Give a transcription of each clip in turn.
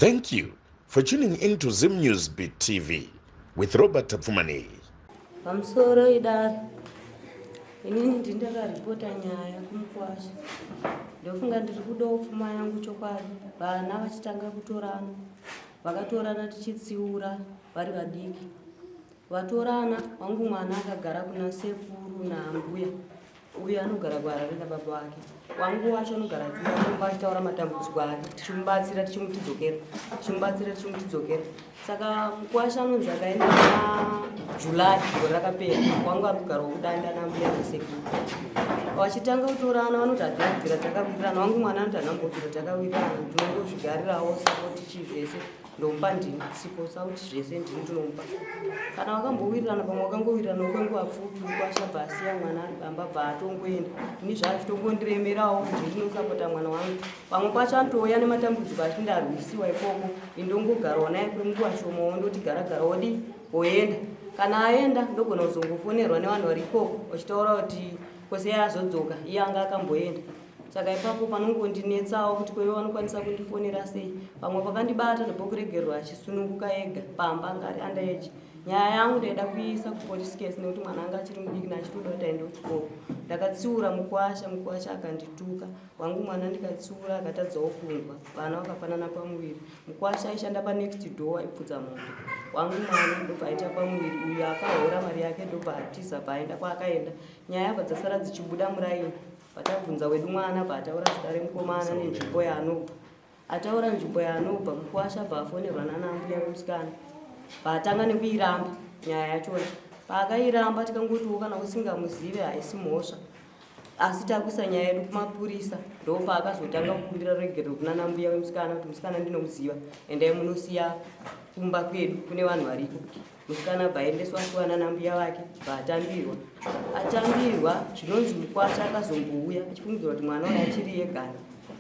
Thank you for tuning into Zim News Beat TV with Robert Tapfumani. Pamusoro idari inini ndindakaripota nyaya kumukwasha ndofunga ndiri kudawo pfuma yangu chokwadi. Vana vachitanga kutorana, vakatorana tichitsiura vari vadiki. Vatorana wangu mwana akagara kuna sekuru naambuya, uye anogara kuHarare nababa vake. Wangu wacho anogara kumba achitaura matambudziko ake, tichimubatsira tichimutidzokera. Saka mukwasha anonzi akaenda naJulai gore rakapera. Wangu anogara kudanda naambuya nasekuru. Vachitanga kutorana vanoti hadzabvira takawirirana. Wangu mwana anoti hanambobvira takawirirana, ndinongozvigarirawo sapoti chizvese ndomupa ndini sipo sauti zvese ndini ndinomupa. Kana wakambowirirana pamwe wakangowirirana kwenguva pfupi, mukwasha bva asiya mwana ari pamba bva atongoenda. Ini zvachitongondiremerawo kuti ndinosapota mwana wangu. Pamwe pacho anotouya nematambudziko achindarwisiwa ikoko, indongogarawo naye kwenguva shoma, wondoti gara wodi woenda. Kana aenda ndogona kuzongofonerwa nevanhu vari ikoko vachitaura kuti kwese azodzoka iye anga akamboenda. Saka ipapo panongondinetsawo kuti kwewe vanokwanisa kundifonera sei. Pamwe pakandibata ndopokuregerwa achisununguka ega pamba ngari underage. Nyaya yangu ndaida kuisa kupolice case nekuti mwana anga achiri mudiki nachitoda kuti aende kuchikoro. Ndakatsiura mukwasha akandituka. Wangu mwana ndikatsiura akatadzawo kundwa. Vana vakafanana pamuviri. Mukwasha aishanda panext door aipfudza mombe. Wangu mwana ndobva aita pamuviri, uyu akahora mari yake ndobva atiza bvaenda kwaakaenda. Nyaya bvadzasara dzichibuda muraini. Patabvunza wedu mwana paataura zita remukomana nenzvimbo yaanobva. Ataura nzvimbo yaanobva, mukwasha bva afonerwa naambuya vemusikana. Paatanga nekuiramba nyaya yachona. Paakairamba tikangotiwo kana usingamuzive haisi mhosva. Asi takuisa nyaya yedu kumapurisa, ndopaakazotanga kukumbira ruregerero kuna nambuya vemusikana kuti musikana ndinomuziva, endai munosiya kumba kwedu kune vanhu variko. Musikana bva aendeswa nanambuya vake bva atambirwa. Atambirwa zvinonzi mukwasha akazombouya achifungidzira kuti mwana uyu achiri yegana.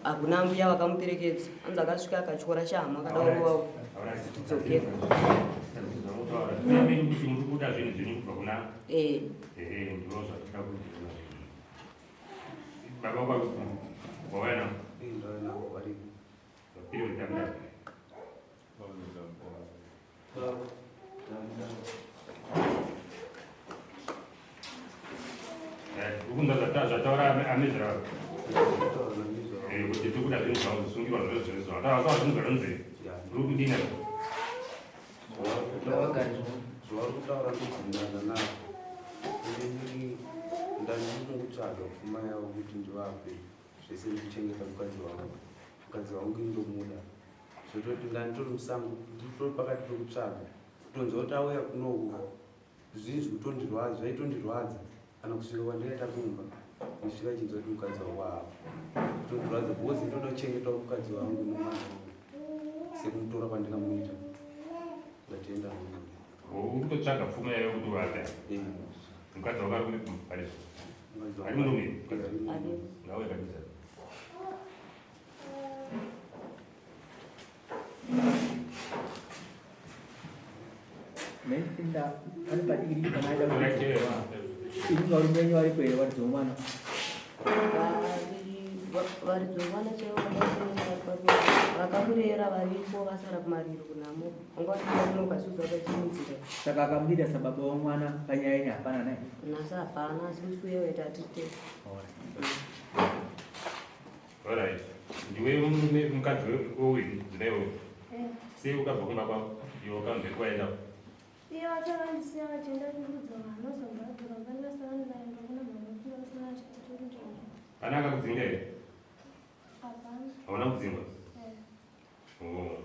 Hakuna mbuya vakamuperekedza. Anzi akasvika akatyora shamhu akadarovawo tidzokera. Ukunda zvataura amizvara kuti tikuda zvinhu zvazosungirwa zvozvizvo atava zvingaronzi uri kudina zvavari kutaura ndobvunzana navo ini ndandinokutsvaga pfuma yavo kuti ndivape zvese ndikuchengeta mukadzi wangu indomuda zvototi ndanditori musango nditori pakati pekutsvaga kutonzwa kuti auya kunoku zvinhu zvitondirwadza zvaitondirwadza kana kusvika kwandiraita kumba ndisvika chinzwa kuti mukadzi wangu apo kutondirwadza bhozi ndoda kuchengetawo mukadzi wangu nomwana wangu sekumutora kwandingamuita ndatenda ukutotsvaga pfuma yayo kuti uvape mukadzi wako ari kuti ari mundomiri ngawe kabisa. Mentinda ani padiri kana ada ini baru menyo ari pe war jomana vari dzovana chaivo vakamurera varipo vasara kumariro kunamo ongatiaunokasudza kachimudzira. Saka akamubvira sababu womwana panyaya yenyu hapana naye nhasi hapana, asi musuye waita atite. Alright, ndiwe mukadzi weuyu ndinaiwe sei ukabva kumba kwako iwe ukamubviri kwaenda iye vachavandisiya vachienda kundudza vana zambadura vandasara ndaenda kuna mhamapirasana chitatorinjini. pana akakudzinga here? Hapana. Hauna kudzingwa?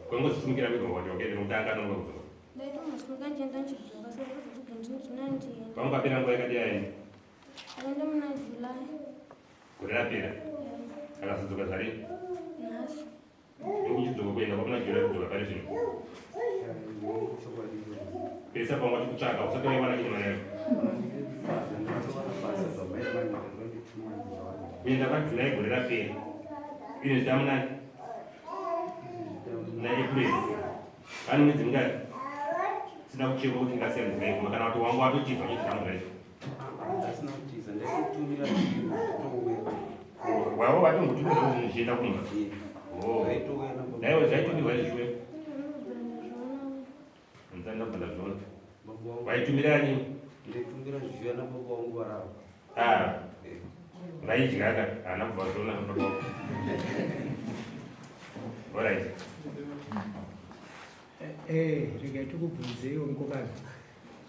kwangozvisumikira kwega kwati wakende nokutanga nonga kudzingwa Ndaitombosimuka ndichienda nchidzoka saka kuti ndinotina ndienda. kwamukapera nguva yakati yaini? Akaenda muna Julai. Gore rapera akazodzoka zvare Nhasi. ndokuchidzoka kuenda kwamuna Julai kudzoka pari zvino pesa pangwa chikutsvaga usatoya mwana chimwana yako kuenda paJulai gore rapera ine zvitamunani naEpril pane mwedzi mingari sina kuchekwa kuti ngasiyana dzinaiguma kana kuti wangu watochizwa chechitamunai wavo vatongotumiza kuti zvichienda kumba naiwe zvaitongerwa izviwe ndinobvunza zvona baba wangu waitumirani ndaitumira zviyana baba wangu varava vaidyaka haana kubva zvona alright rega tikubvunzewo mukokazi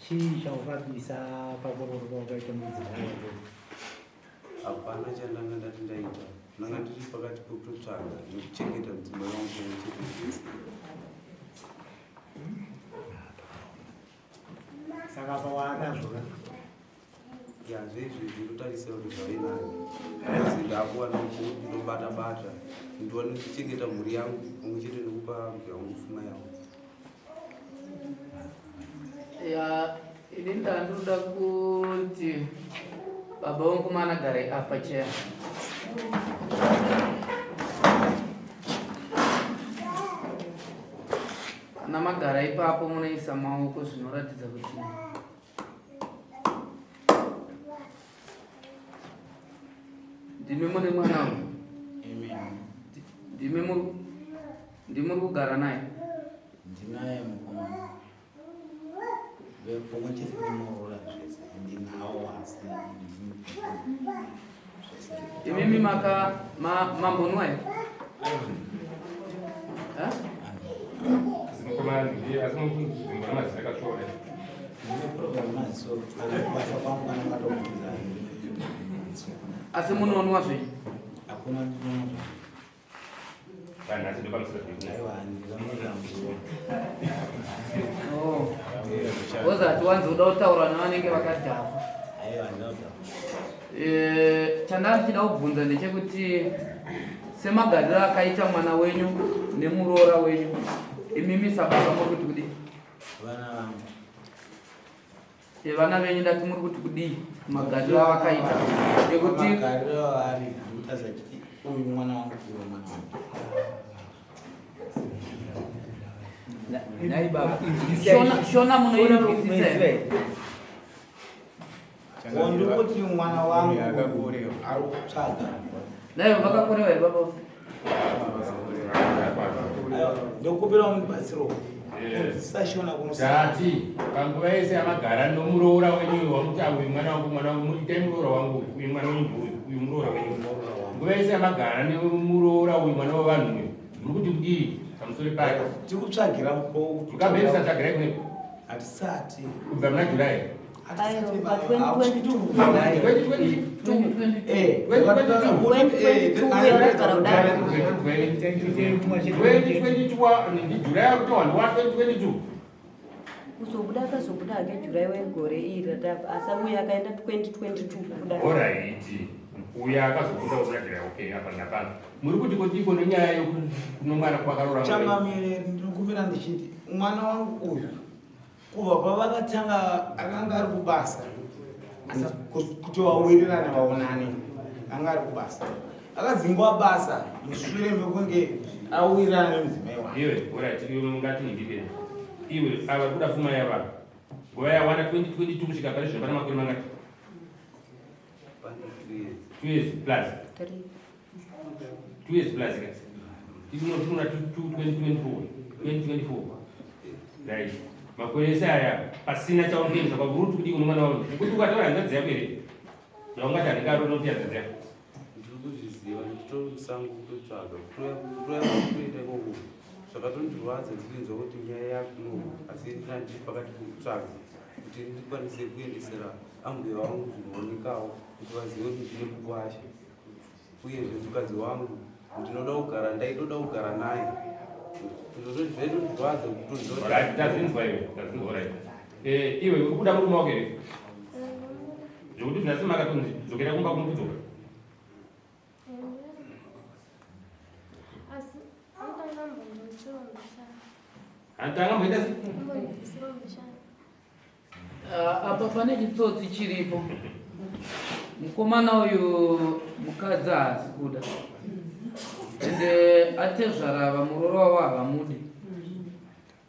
chii chaukabisa pakurorwa ukaita mudzimai wako? hapana chandanga ndati ndaita ndanga ndiri pakati pekutotsvaga nekuchengeta mudzimai wangu chete. Saka pawaakazvona zvezvi zvinotarisa kuti zvainani asi ndakuwana ndinobata-bata ndiwane kuchengeta mhuri yangu pamwe chete nekupa mhuri yangu pfuma yangu. Ini ndandoda kuti baba vangu managara apa chaya kana magara ipapo munoisa maoko zvinoratidza kuti ndimi muri mwana wangu, ndimi muri kugara naye. Ndinaye mukomana vepomwe chete nemurora zvese ndinawo asi Imimi mambonwa here? Asi munonwa zvenyu? hakuna ndinonwa Wozati wanzoda kutaura nevanenge vakadhakwa. Chandanga ndichida kubvunza ndechekuti semagariro akaita mwana wenyu nemuroora wenyu, imimi sababa muri kuti kudii? Vana venyu ndati muri kuti kudii magariro avakaita ekuti magariro avari ndikutaza kuti uyu mwana wangu uyu mwana wangu nai baba shona munoinzwisisa here? ndikuti mwana wangu ari kutsvaga Naivo vakakorewa here baba? ndokupira mubatsiro sashona Tati, panguva yese yamagara nomuroora wenyu wamuti uyu mwana wangu itai muroora wangu uyu mwana wenyu uyu muroora wenyu. Nguva yese yamagara nemuroora uyu mwana wavanhu uyu muri kuti kudii pamusoro pake? tikutsvagira Mukabvisa tsvagirai kune hatisati kubva muna Julai. kuzobuda akazobuda hake Julai wegore iri ratava asauya akaenda 2022 kuda. Oraiti uya akazobuda kuna Julai okay apa napana. Muri kuti kodiko nenyaya yokunomwana kwakarora changamire ndirikumira ndichiti mwana wangu uyu kubva pavakatanga akanga ari kubasa kuti vawirirane vaonane anga ari kubasa akazimbwa basa mushure mekunge awirirana nemudzimai wake. Iwe oraiti ngatiningire iwe ava kuda pfuma yava nguva yawana 2022 kusvika pari zvino pana makore mangati? 2 years plus 2 years plus guys. Tinoona 2024 right makore ese aya pasina chaungeniza kwaguru kuti kuno mwana wangu kuti ukataura hanzvadzi yako here zvaungati handingarona kuti hanzvadzi yako ndiri kuzviziva nditosangu kutotsvaga kutoita ikoko zvakatondirwadza ndirinzwa kuti nyaya yakuno asi ndiri pakati pekutsvaga kuti ndikwanise kuendesera ambuye vangu zvinoonekawo kuti vazive kuti ndine kukwasha uyezve mukadzi wangu ndinoda kugara ndaitoda kugara naye zvaitondirwadza tazinzwa iwe tazinzwa right iwe urikuda murume wako here zvokuti nhasi makatonzi dzokera kumba kunokudzoka asi antangambondosirombishana hantangamboita mbondisirombishana Apa pane chitsotsi chiripo. Mukomana uyu mukadzi haasi kuda ende atezvarava muroora wavo havamudi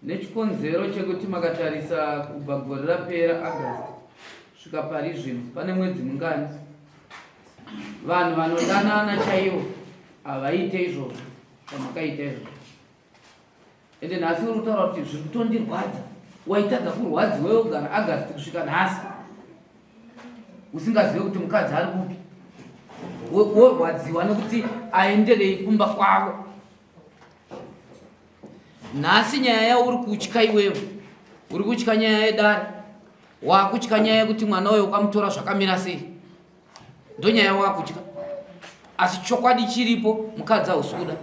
nechikonzero chekuti makatarisa kubva gore rapera August svika pari zvino pane mwedzi mungani vanhu vanodanana chaivo havaite izvozvo zvamakaita izvozvo ende nhasi uri kutaura kuti zviri kutondirwadza waitadza kurwadziwewo kugara August kusvika nhasi usingazive kuti mukadzi ari kupi, worwadziwa nekuti aenderei kumba kwavo. Nhasi nyaya yauri kutya iwewe, uri kutya nyaya yedare, wakutya nyaya yekuti mwana uyo ukamutora zvakamira sei, ndonyaya wakutya. Asi chokwadi chiripo, mukadzi hausuda.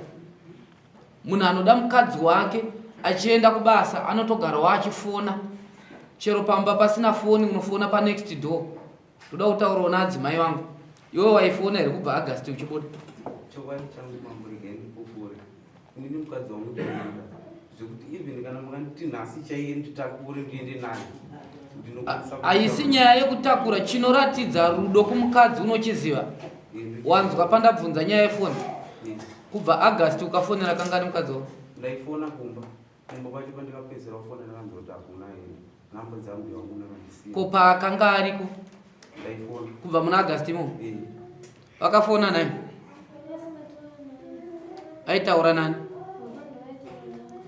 Munhu anoda mukadzi wake achienda kubasa anotogarawo achifona, chero pamba pasina foni unofona pa next door. Toda kutaurawo naadzimai vangu, iwe waifona here kubva August uchibuda? Chokwadi changu mamburigeni kupfuura inini mukadzi wangu ndinoda zvekuti even kana mukanditi nhasi chaiye nditakure ndiende naye haisi nyaya yekutakura. Chinoratidza rudo kumukadzi unochiziva. Wanzwa pandabvunza nyaya yefoni kubva August ukafonera kangani mukadzi wako? ndaifona kumba pacho pandikapedzera kufonera kanzoti hakuna ine namba dzangu yawangu nakandisiya. Ko paakanga ariko ndaifona kubva muna August imo wakafona naye aitaura nani?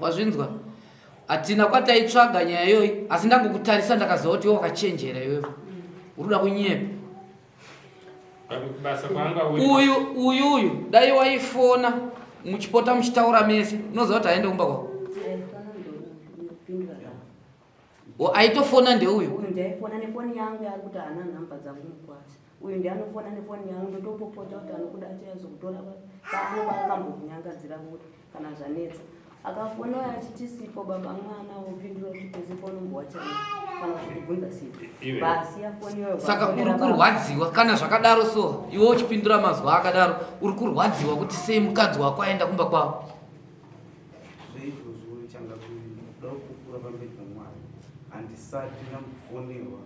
Wazvinzwa? Hatina kwataitsvaga nyaya iyoyi, asi ndangokutarisa ndakaziva kuti iwe wakachenjera iwewe uruda kunyepa. Uyu dai waifona muchipota muchitaura mese unoziva kuti aende kumba kwako. Aitofona ndeuyu ndaifona nefoni yangu yari kuti haana nhamba dzangu mukwasi. Uyu ndianofona nefoni yangu ndotopopota kuti anokuda achazokutora paanobakambokunyangadzira kuti kana zvanetsa akafona uyo achiti sipo baba mwana wopindura kuti pesipo nombowacha kana kutibvunza sipo basi yafoni iyoyo. Saka uri kurwadziwa kana zvakadaro so iwe uchipindura mazwa akadaro uri kurwadziwa kuti sei mukadzi wako aenda kumba kwavo. zveizvozvo changa kuda kukura pamberi pamwari handisati ndamufonerwa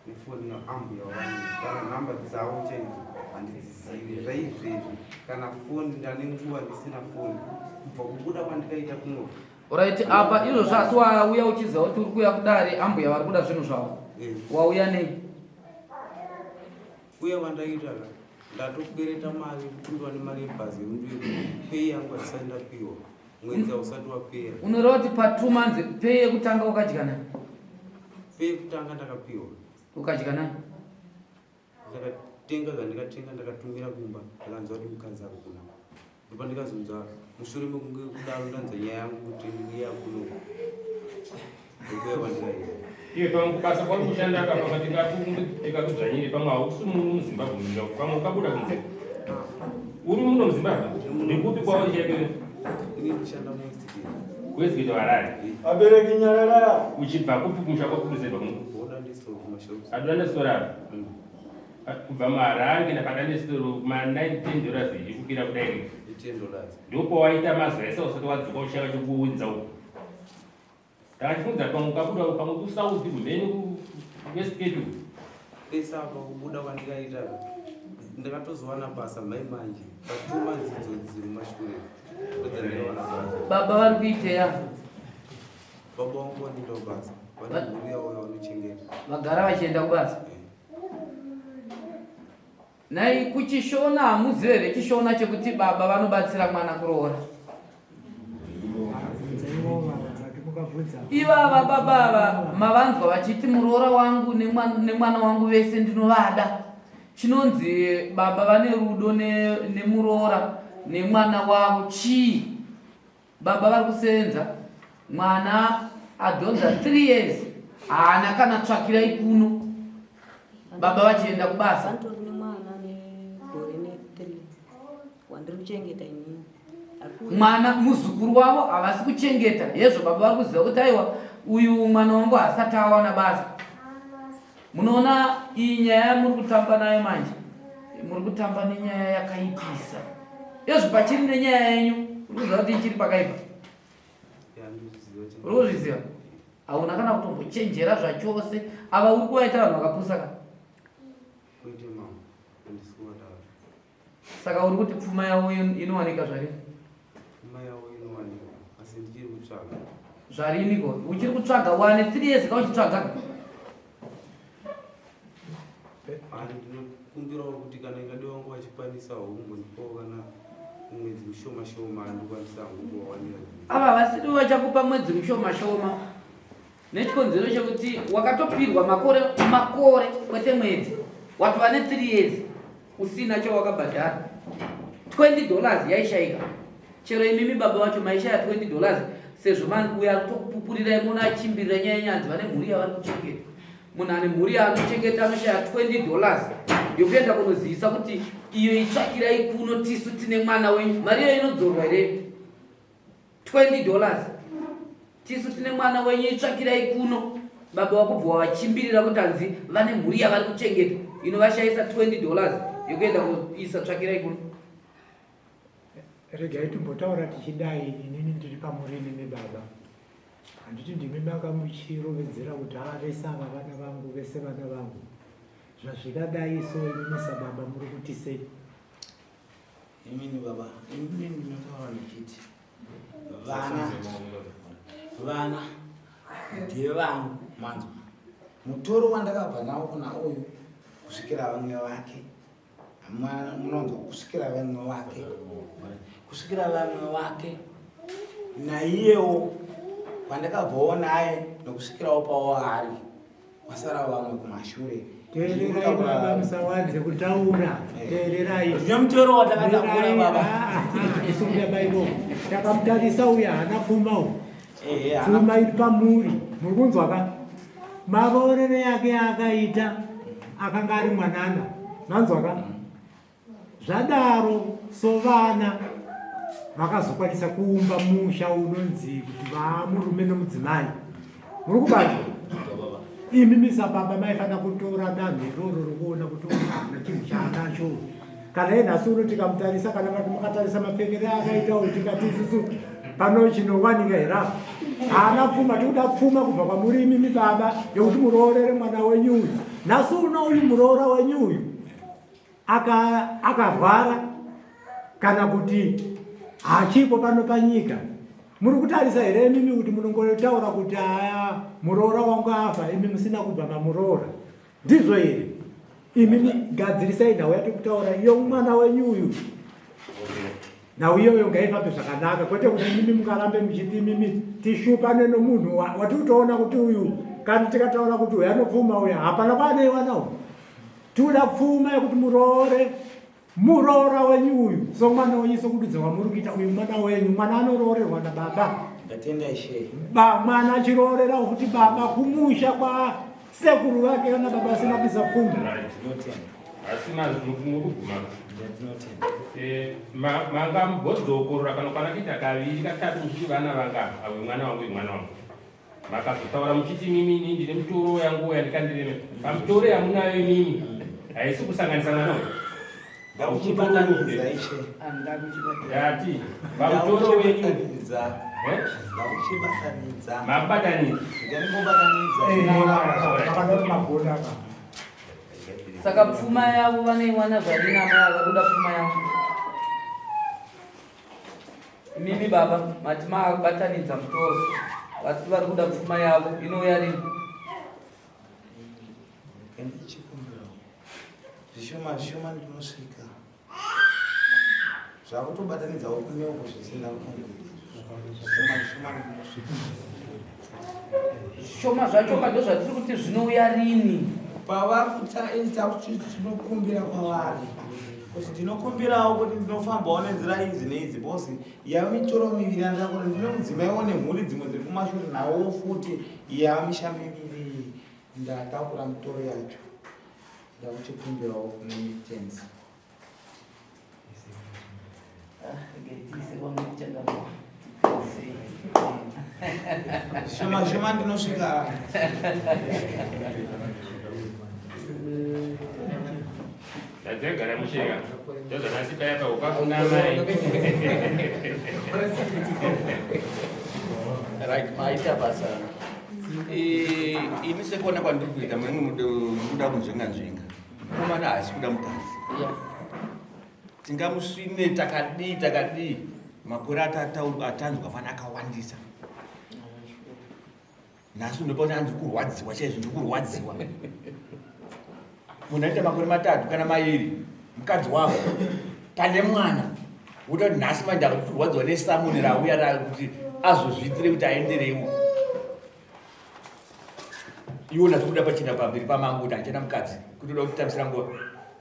nefoni yaambuya wangu kana nhamba dzavo chaidzo handidzizivi. Zvaizvezvi kana foni ndane nguva ndisina foni kubva kubuda kwandikaita kuno. Alright, apa izvo zvasi wauya uchiziva kuti uri kuuya kudare ambuya vari kuda zvinhu zvavo. Wauya nei? Uye wandaita ndatokubereta mari kupindwa nemari yebhazi yemundwiri pei yangu handisati ndapiwa mwedzi hausati wapera. Unoreva kuti pa 2 months pei yekutanga ukadya nani? Pei yekutanga ndakapiwa. Ukadya nani? Ndakatenga zvandikatenga ndakatumira kumba ndakanzwa kuti mukadzi ari kuna ndipo ndikazonzwa mushure mekunge kudaro ndanzwa nyaya yangu kuti ndiye akuno ndokuya wandikaita. Iye pamwe kubasa kwari kushanda apa pamwe tikakudzvanyire pamwe hausi muno muZimbabwe muno pamwe ukabuda kunze uri muno muZimbabwe ndikupi kwavo chekere? Ini ndishanda muwestigate. Kuwestigate Harare. Abereki Nyarara. Uchibva kupi kumusha kwakuruseva muno? Boda ndisoro kumashops. Adura nestora apa? Kubva muHarare kuenda paDanestor $9-10 ichikwira kudai $10. ndipo waita mazwa ese usati wadzoka ushaka chekuudza uko. Ndakachifudza pamwe ukabuda pamwe kuSouth kumheni kuWestgate uko. Pesa apa kubuda kwandikaita ndakatozowana basa mai manje patuma dzidzo dziri mumashure ndodzandikawana basa. Baba vari kuiteya? Baba wangu wanoitawo basa vane mhuri yavo yavanochengeta. Vagara vachienda kubasa? Nai kuchishona hamuzive here chishona chekuti baba vanobatsira mwana kuroora? Ivava baba ava mavanzwa vachiti muroora wangu nemwana wangu vese ndinovada. Chinonzi baba vane rudo nemuroora nemwana wavo chii? Baba vari kusenza mwana adhonza 3 years haana kana tsvakirai kuno baba vachienda kubasa. Wandiri kuchengeta inini. Mwana muzukuru wavo havasi kuchengeta. Yezvo baba vari kuziva kuti aiwa uyu mwana wangu hasati awana basa. Munoona iyi nyaya muri kutamba nayo manje, muri kutamba nenyaya yakaipisa. Yezvo pachiri nenyaya yenyu uri kuziva kuti ichiri pakaipa. Uri kuzviziva? Hauna kana kutombochenjera zvachose. Ava uri kuvaita vanhu vakapusaka. Saka uri kuti pfuma yavo inowanika zvarini? Pfuma yavo inowanika asi ndichiri kutsvaga. Zvarini ko? Uchiri kutsvaga wane 3 years ka uchitsvaga? Ndinokumbirawo kuti kana ingade wangu wachikwanisawo ungondipawo kana mwedzi mushoma shoma ndikwanisa hangu kuwawanira. Ava vasiri vachakupa mwedzi mushoma shoma. nechikonzero chekuti wakatopirwa makore kwete mwedzi, watova ne3 years usina chawakabhadhara. $20 yaishaika. Chero imimi baba vacho maishaya $20 sezvo uya kutokupupurirai muna achimbirira nyaya yenyanzi vane mhuri yavari kuchengeta. Munhu ane mhuri yaanochengeta anoshaya $20 yokuenda kunozivisa kuti iyo itsvakirai kuno tisu tine mwana wenyu. Mari iyo inodzorwa here $20 tisu tine mwana wenyu itsvakirai kuno. Baba wakubva wachimbirira kuti hanzi vane mhuri yavari kuchengeta inovashayisa $20 yokuenda kuisa tsvakirai kuno. Regai timbotaura tichidai, inini ndiri pamurini nebaba. Handiti ndimi makamuchirovedzera kuti vese ava vana vangu, vese vana vangu. Zvazvikadai so inini sababa muri kuti sei? Imini baba, imini ndinotaura ndichiti vana ndiye vangu manzo. Mutoro wandakabva nawo kuna uyu kusvikira vamwe vake. Munonzwa kusvikira vamwe vake. Kusvikira vamwe vake. Naiyewo wandakabvawo naye nokusvikirawo paari. Wasara vamwe kumashure. Teererai baba, musawanze kutaura. Teererai. Ndine mutoro watakatambura baba. Isunga baibo. Takamutarisa uya hana pfuma uyu. Pfuma iri pamuri. Muri kunzwa ka? Maroorere yake akaita akanga ari mwanana. Manzwa ka? Zvadaro so vana vakazokwanisa kuumba musha unonzi kuti vamurume nomudzimai. Muri kubata? Imimi sababa maifana kutora danho iroro rokuona kuti una chinhu chaanacho. Kana enhasi uno tikamutarisa, kana makatarisa mapfekere akaita uyu tikati isusu pano chinowanika hera. Haana pfuma, tikuda pfuma kubva kwamuri imimi baba yokuti muroorere mwana wenyu uyu. Nhasi uno uyu muroora wenyu uyu akarwara kana kuti hachipo pano panyika. Muri kutarisa here imimi kuti munongotaura kuti aya muroora wangu afa, imi musina kubva mamuroora. Ndizvo here? Imimi gadzirisai nhau yati kutaura iyo mwana wenyu uyu. Nhau iyoyo ngaifambe zvakanaka, kwete kuti imimi mukarambe muchiti imimi tishupane nomunhu wati kutoona kuti uyu kana tikataura kuti uyu anopfuma uya hapana kwaaneiwa nawo. Tikuda pfuma yekuti muroora wenyu uyu so mwana wenyu sokududza wamuri kuita uyu mwana wenyu. Mwana anoroorerwa nababa. Ndatenda ishe. Mwana achiroorera kuti baba kumusha kwa sekuru vake kana baba asina kuisa pfuma. Asina zvinokuguma. Manga mubhodzokorora kana kana kuita kaviri katatu muchiti vana vanga uyu mwana wangu uyu mwana wangu. Makazotaura muchiti mimi ndine mutoro yangu yandikandireme. Pamutoro yamunayo imimi haisi kusanganisana nawo. Ndakuchibatanidza ishe. Yati pamutoro wenyu Ndakuchibatanidza. mabatanidza. Ndikubatanidza. Saka pfuma yavo vaneiwana zvadini amai vakakuda pfuma yavo. Mimi baba mati makabatanidza mutoro vati vari kuda pfuma yavo inouya rini. Zvishoma ndinosvika zvakutobatanidzawo kunyoko zvisina Shoma zvacho kado zvatiri kuti zvinouya rini. pavakutaisa kuti tinokumbira kwavari kuti ndinokumbirawo kuti ndinofambawo nenzira idzi neidzi bosi yamitoro miviri andakona ndine mudzimaiwo nemhuri dzimwe dziri kumashure nawo futi yamisha miviri ndatakura mitoro yacho ndakuchikumbirawo kune tenzi shoma ndinosvika Ndadzegara musheka. Ndozvanasika yapa ukafuna mai. Right, maita basa. Ini sekuona kwandiri kuita mwenye muda kunzvenga-nzvenga. Mukomana haasi kuda mukadzi. Tingamusvine takadii. Makore atanzwa fana akawandisa. Nhasi unopaona handiri kurwadziwa chaizvo ndiri kurwadziwa. Munhu aita makore 3 kana mairi mukadzi wako pane mwana uda kuti nhasi manje ndakurwadziwa nesamuni rauya kuti azozviitire kuti aendereiwo. iwona zvikuda pachina pamberi pamangu kuti handichada mukadzi kutoda kutambisira nguva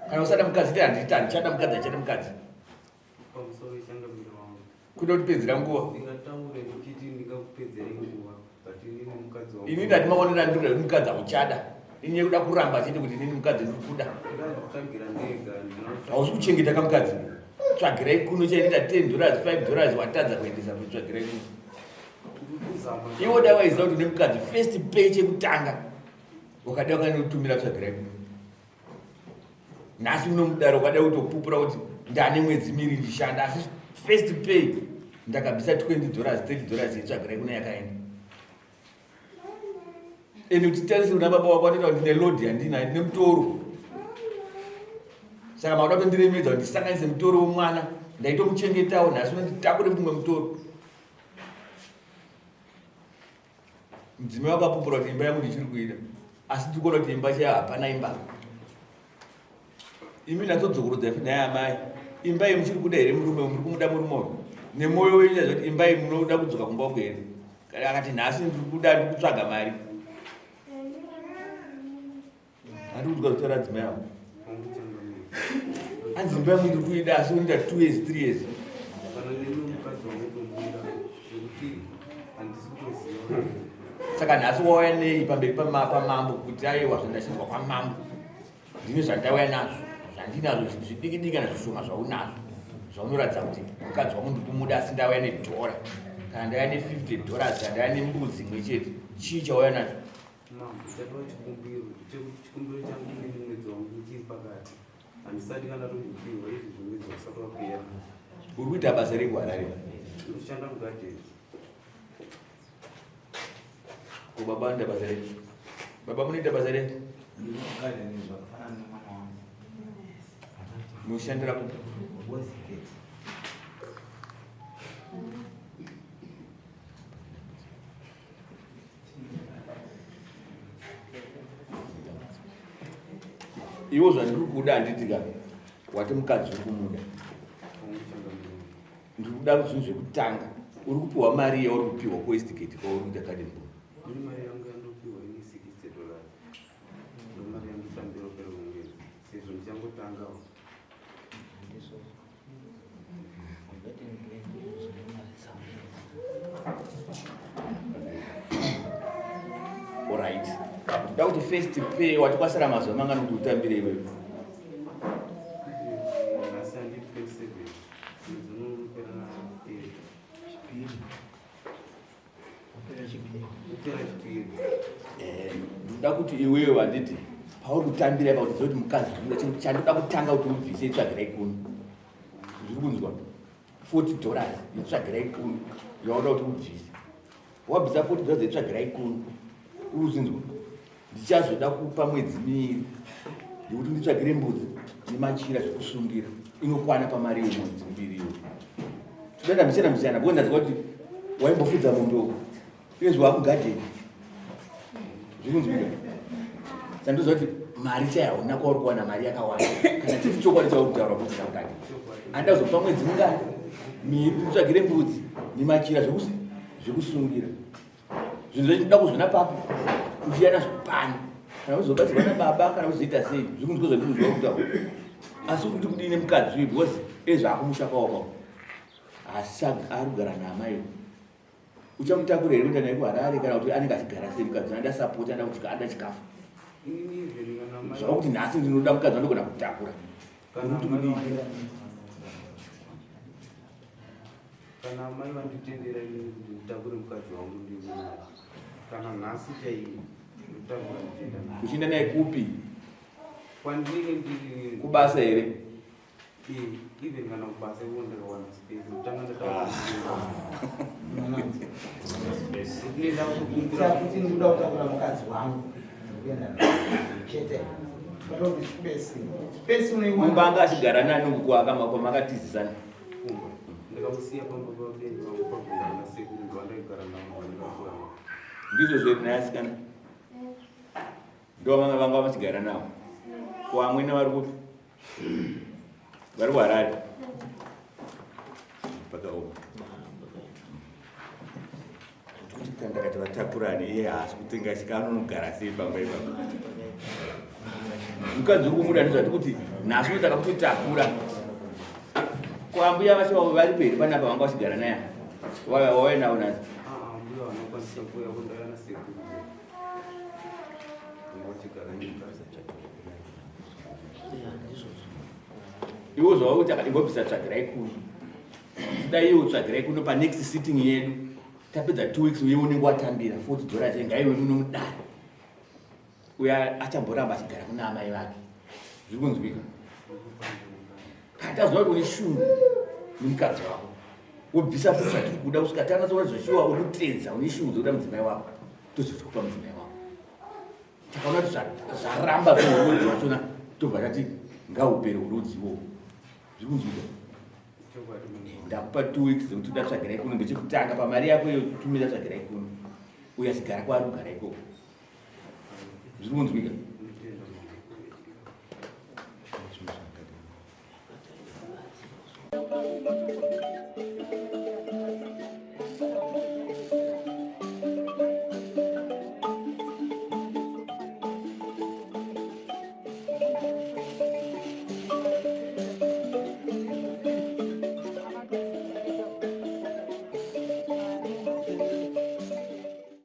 kana usada mukadzi ti handiti handichada mukadzi handichada mukadzi pamusoro wechangamiro wangu kuda kutipedzera nguva ndingataure ndichiti ndingakupedzerei nguva but inini mukadzi wangu ini ndati maonera ndikuda kuti mukadzi hauchada inye kuda kuramba achiti kuti inini mukadzi ndirikuda ndazvitsvagira ndega hausi kuchengeta kamukadzi tsvagirai kuno chainita $10 $5 watadza kuendesa kuti tsvagirai kuno iwo da waiziva kuti une mukadzi first pay chekutanga ukada ukanotumira tsvagirai kuno nhasi unomudaro ukada kutopupura kuti ndane mwedzi miri ndishanda asi first pay ndakabvisa $20 $30 yetsvagirai kuno yakaenda ende kuti tarisiri una baba wako watoita kuti ndine lodi handina ndine mutoro saka makuda kutondiremedza kuti ndisanganise mutoro womwana ndaitomuchengetawo nhasi unonditakure mumwe mutoro mudzimai wakapupura kuti imba yangu ndichiri kuida asi ndikuona kuti imba chaiyo hapana imba imi natsodzokorodza naye amai imba iyi muchiri kuda here murume muri kumuda murume uyu nemwoyo wenyu chaizva kuti imba iyi munoda kudzoka kumba uku here akati nhasi ndiri kuda ndikutsvaga mari handi kudya kutaura dzimai yavo hanzi imba yangu ndiri kuida asi unoita 2 years 3 years kana nini mukadzi wangu tomuda zvokuti handisi kutoziva saka nhasi wauya nei pamberi pamambo kuti aiwa zvandashinzwa kwamambo ndine zvandauya nazvo zvandinazvo zvidiki kana zvishoma zvaunazvo zvaunoratidza kuti mukadzi wangu ndiri kumuda asi ndauya nedhora kana ndauya ne$50 kana ndauya nembudzi imwe chete chii chauya nacho mambo chatoa chikumbiro chekuti chikumbiro changu nini mwedzi wangu uchiri pakati handisati kana tokupiwa izvi zvimwedzi wasati wapera uri kuita basa regwarare ndinoshanda mugadheni kubaba anoita basa rei baba munoita basa rei mushandira kuti iwo zvandiri kuda handitika wati mukadzi uri kumuda ndiri kuda kuti zvinhu zvekutanga uri kupiwa mari yauri kupiwa kuwestigate kwauri kuita academy ini mari yangu yandopiwa ini $60 ndo mari yangu tambiro pera kumwedzi sezvo ndichangotangawo alright ndoda kuti first pay wati kwasara mazuva mangani kuti utambire iwewe nhasi handi 27 mwedzi unopera upera chipiri ndoda kuti iwewe handiti pauri kutambira ipa kuti zoti mukadzi chandoda kutanga kuti ubvise itsvagirai kuno zviri kunzwa $40 itsvagirai kuno yauda kuti ubvise wabvisa $40 itsvagirai kuno uzinzwa ndichazoda kupa mwedzi miri yekuti nditsvagire mbudzi nemachira zvekusungira inokwana pamari yemwedzi mbiri iyo todaenda misiyana bko ndaziva kuti waimbofudza mondoko uyezve wakugadheni zvikunzwika sandoziva kuti mari chaihauna kwauri kuwana mari yakawanda kana chiri chokwadi chauri kutaura kuti chaukadi anda kuzopa mwedzi mungani miri kutsvagire mbudzi nemachira zvekusungira zvinhu zvechinoda kuzvona papo uchiya nazvo pani kana kuzobatsirwa nababa kana kuzoita sei zvikunzwa zvandinozva kutaura asi kuti kudine mukadzi uyu because ezvaakumusha kwawakwa asi ari kugara naamaiwo uchamutakura here kuenda naye kuharare kana kuti anenge achigara sei mukadzi anda sapoti anda kuti ada chikafu zvava kuti nhasi ndinoda mukadzi andogona kutakura nokuti kudii kana amai vanditendera inini kuti nditakure mukadzi wangu ndimuna kana nhasi chaiyi nditakura ndichienda naye uchienda naye kupi kwandinenge ndiri kubasa here even kana kubasa iwo ndakawana space nditanga ndinoenda kuti ndikuda kutakura mukadzi wangu chete space kumba anga achigara nani uku kwamakatizisana ndikamusiya pamba pabeni pangu pagona sekuru ndwandaigara navo vandakakura ndizvo zveri naye asikana ndo vanga vachigara navo kuamwena vari kupi vari kuharare pakaoma kuti kana ndakati vatakurane iye haasi kutenga chika anonogara sei pamba ipapo mukadzi uri kumuda ndizvati kuti nhasi unotaka kutotakura kwambuya vacho vavo vari peri panapa vanga vachigara naye wavainawo nazi mbuya vanokwanisa kuuya kundayana sekuru vachigara nyika iwo zvava kuti akadimbobvisa tsvagirai kuno dai iwo tsvagirai kuno panext sitting yedu tapedza 2 weeks uye unenge watambira $40 chengaiwe muno mudare uya achamboramba achigara kuna amai vake zviri kunzwika kataziva kuti une shungu nemukadzi wako wobvisa futi zvatiri kuda kusvika tanatsoona zvoshuwa uri kutenza une shungu dzokuda mudzimai wako tozotokupa mudzimai wako takaona kuti zvaramba kuurudzi wachona tobva tati ngaupere urudziwo zviri kunzwika ndakupa 2 weeks dzekuti uda tsvagirai kuno ndechekutanga pamari yako yotumira tsvagirai kuno uya chigara kwaari kugara ikoko zviri kunzwika